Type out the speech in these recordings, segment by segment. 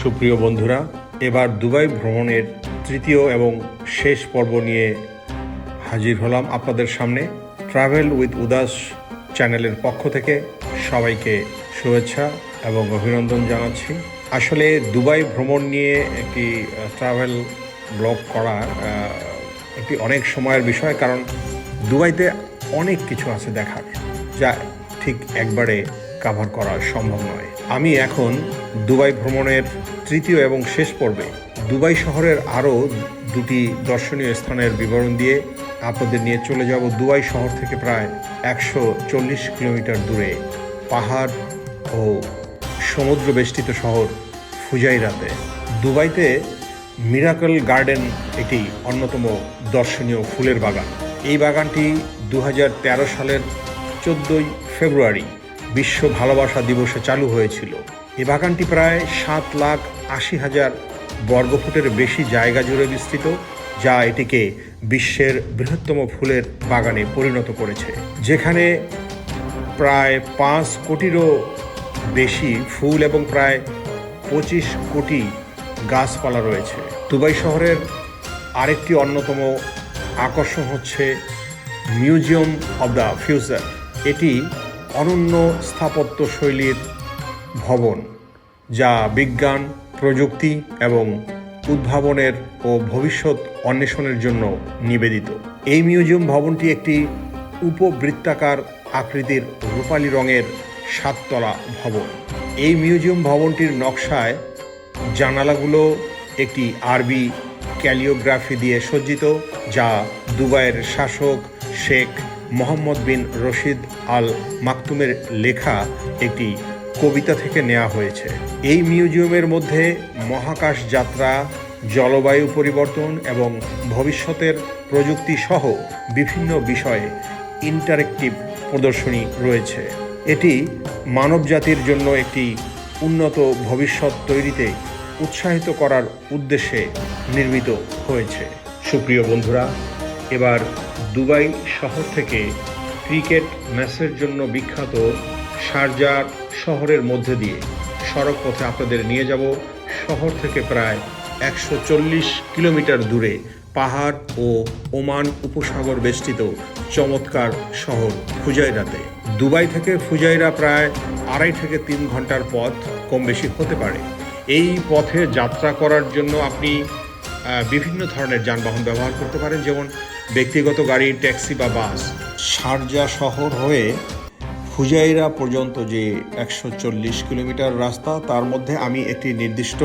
সুপ্রিয় বন্ধুরা, এবার দুবাই ভ্রমণের তৃতীয় এবং শেষ পর্ব নিয়ে হাজির হলাম আপনাদের সামনে। ট্রাভেল উইথ উদাস চ্যানেলের পক্ষ থেকে সবাইকে শুভেচ্ছা এবং অভিনন্দন জানাচ্ছি। আসলে দুবাই ভ্রমণ নিয়ে একটি ট্রাভেল ব্লগ করা একটি অনেক সময়ের বিষয়, কারণ দুবাইতে অনেক কিছু আছে দেখার, যা ঠিক একবারে কভার করা সম্ভব নয়। আমি এখন দুবাই ভ্রমণের তৃতীয় এবং শেষ পর্বে দুবাই শহরের আরও দুটি দর্শনীয় স্থানের বিবরণ দিয়ে আপনাদের নিয়ে চলে যাব দুবাই শহর থেকে প্রায় 140 কিলোমিটার দূরে পাহাড় ও সমুদ্র বেষ্টিত শহর ফুজাইরাতে। দুবাইতে মিরাকল গার্ডেন একটি অন্যতম দর্শনীয় ফুলের বাগান। এই বাগানটি 2013 সালের 14 ফেব্রুয়ারি বিশ্ব ভালোবাসা দিবসে চালু হয়েছিল। এই বাগানটি প্রায় 7,80,000 বর্গফুটের বেশি জায়গা জুড়ে বিস্তৃত, যা এটিকে বিশ্বের বৃহত্তম ফুলের বাগানে পরিণত করেছে, যেখানে প্রায় 5 কোটিরও বেশি ফুল এবং প্রায় 25 কোটি গাছপালা রয়েছে। দুবাই শহরের আরেকটি অন্যতম আকর্ষণ হচ্ছে মিউজিয়াম অব দ্য ফিউচার। এটি অনন্য স্থাপত্য শৈলীর ভবন, যা বিজ্ঞান, প্রযুক্তি এবং উদ্ভাবনের ও ভবিষ্যৎ অন্বেষণের জন্য নিবেদিত। এই মিউজিয়াম ভবনটি একটি উপবৃত্তাকার আকৃতির রূপালী রঙের 7তলা ভবন। এই মিউজিয়াম ভবনটির নকশায় জানালাগুলো একটি আরবি ক্যালিওগ্রাফি দিয়ে সজ্জিত, যা দুবাইয়ের শাসক শেখ মোহাম্মদ বিন রশিদ আল মাকতুমের লেখা একটি কবিতা থেকে নেওয়া হয়েছে। এই মিউজিয়ামের মধ্যে মহাকাশ যাত্রা, জলবায়ু পরিবর্তন এবং ভবিষ্যতের প্রযুক্তি সহ বিভিন্ন বিষয়ে ইন্টারেক্টিভ প্রদর্শনী রয়েছে। এটি মানবজাতির জন্য একটি উন্নত ভবিষ্যৎ তৈরিতে উৎসাহিত করার উদ্দেশ্যে নির্মিত হয়েছে। সুপ্রিয় বন্ধুরা, এবার দুবাই শহর থেকে ক্রিকেট ম্যাচের জন্য বিখ্যাত শারজা শহরের মধ্যে দিয়ে সড়ক পথে আপনাদের নিয়ে যাব শহর থেকে প্রায় 140 কিলোমিটার দূরে পাহাড় ও ওমান উপসাগর বেষ্টিত চমৎকার শহর ফুজাইরাতে। দুবাই থেকে ফুজাইরা প্রায় 2.5 থেকে 3 ঘন্টার পথ, কম বেশি হতে পারে। এই পথে যাত্রা করার জন্য আপনি বিভিন্ন ধরনের যানবাহন ব্যবহার করতে পারেন, যেমন ব্যক্তিগত গাড়ি, ট্যাক্সি বা বাস। শারজা শহর হয়ে ফুজাইরা পর্যন্ত যে 140 কিলোমিটার রাস্তা, তার মধ্যে আমি একটি নির্দিষ্ট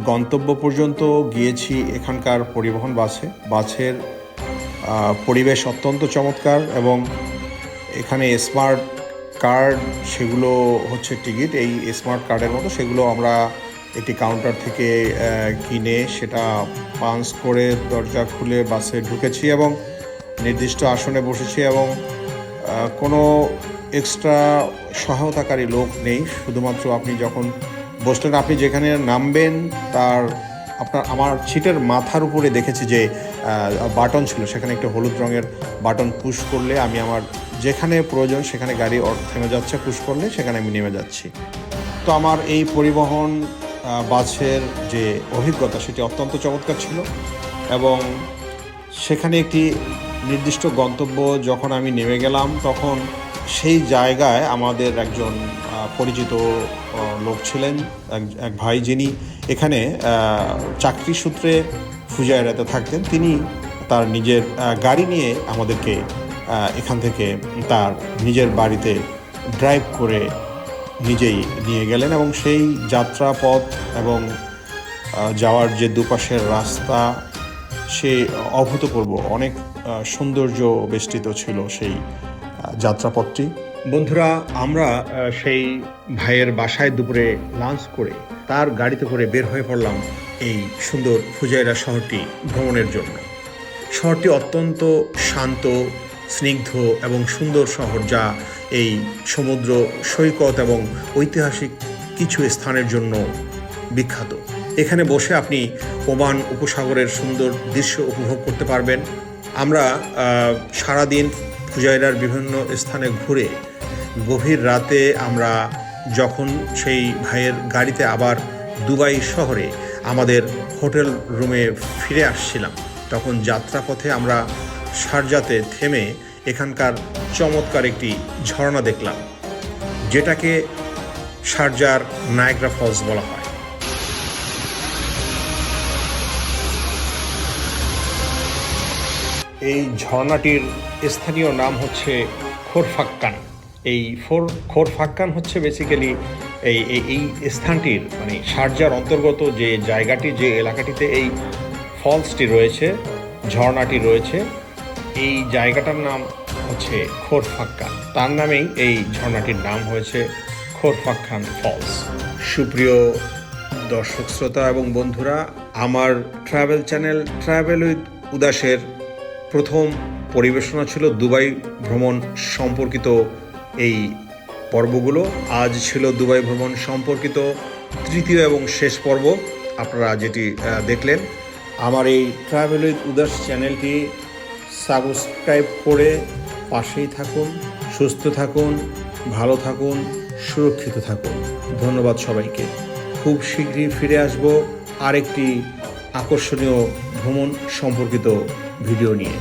গন্তব্য পর্যন্ত গিয়েছি এখানকার পরিবহন বাসের পরিবেশ অত্যন্ত চমৎকার, এবং এখানে স্মার্ট কার্ড, সেগুলো হচ্ছে টিকিট, এই স্মার্ট কার্ডের মতো, সেগুলো আমরা একটি কাউন্টার থেকে কিনে সেটা পাঞ্চ করে দরজা খুলে বাসে ঢুকেছি এবং নির্দিষ্ট আসনে বসেছি, এবং কোনো এক্সট্রা সহায়তাকারী লোক নেই। শুধুমাত্র আপনি যখন বসলেন, আপনি যেখানে নামবেন তার আমার সিটের মাথার উপরে দেখেছি যে বাটন ছিল, সেখানে একটা হলুদ রঙের বাটন পুশ করলে আমি আমার যেখানে প্রয়োজন সেখানে গাড়ি থেমে যাচ্ছে, পুশ করলে সেখানে আমি নেমে যাচ্ছি। তো আমার এই পরিবহন বাসের যে অভিজ্ঞতা সেটি অত্যন্ত চমৎকার ছিল, এবং সেখানে একটি নির্দিষ্ট গন্তব্য যখন আমি নেমে গেলাম, তখন সেই জায়গায় আমাদের একজন পরিচিত লোক ছিলেন, এক ভাই, যিনি এখানে চাকরি সূত্রে ফুজাইরাতে থাকতেন। তিনি তার নিজের গাড়ি নিয়ে আমাদেরকে এখান থেকে তার নিজের বাড়িতে ড্রাইভ করে নিজেই নিয়ে গেলেন, এবং সেই যাত্রাপথ এবং যাওয়ার যে দুপাশের রাস্তা, সে অভূতপূর্ব, অনেক সৌন্দর্য বেষ্টিত ছিল সেই যাত্রাপথটি। বন্ধুরা, আমরা সেই ভাইয়ের বাসায় দুপুরে লাঞ্চ করে তার গাড়িতে করে বের হয়ে পড়লাম এই সুন্দর ফুজাইরা শহরটি ভ্রমণের জন্য। শহরটি অত্যন্ত শান্ত, স্নিগ্ধ এবং সুন্দর শহর, যা এই সমুদ্র সৈকত এবং ঐতিহাসিক কিছু স্থানের জন্য বিখ্যাত। এখানে বসে আপনি ওমান উপসাগরের সুন্দর দৃশ্য উপভোগ করতে পারবেন। আমরা সারাদিন ফুজাইরার বিভিন্ন স্থানে ঘুরে গভীর রাতে আমরা যখন সেই ভাইয়ের গাড়িতে আবার দুবাই শহরে আমাদের হোটেল রুমে ফিরে আসছিলাম, তখন যাত্রাপথে আমরা শারজাতে থেমে এখানকার চমৎকার একটি ঝর্ণা দেখলাম, যেটাকে শারজার নায়াগ্রা ফলস বলা হয়। এই ঝর্ণাটির স্থানীয় নাম হচ্ছে খোরফাক্কান। এই খোরফাক্কান হচ্ছে বেসিক্যালি এই স্থানটির মানে শারজার অন্তর্গত যে জায়গাটি, যে এলাকাটিতে এই ফলসটি রয়েছে, ঝর্ণাটি রয়েছে, এই জায়গাটার নাম হচ্ছে খোরফাক্কান। তার নামেই এই ঝর্ণাটির নাম হয়েছে খোরফাক্কান ফলস। সুপ্রিয় দর্শক শ্রোতা এবং বন্ধুরা, আমার ট্রাভেল চ্যানেল ট্রাভেল উইথ উদাসের প্রথম পরিবেশনা ছিল দুবাই ভ্রমণ সম্পর্কিত এই পর্বগুলো। আজ ছিল দুবাই ভ্রমণ সম্পর্কিত তৃতীয় এবং শেষ পর্ব আপনারা যেটি দেখলেন। আমার এই ট্রাভেল উইথ উদাস চ্যানেলটি সাবস্ক্রাইব করে পাশেই থাকুন। সুস্থ থাকুন, ভালো থাকুন, সুরক্ষিত থাকুন। ধন্যবাদ সবাইকে। খুব শীঘ্রই ফিরে আসব আরেকটি আকর্ষণীয় ভ্রমণ সম্পর্কিত ভিডিও নিয়ে।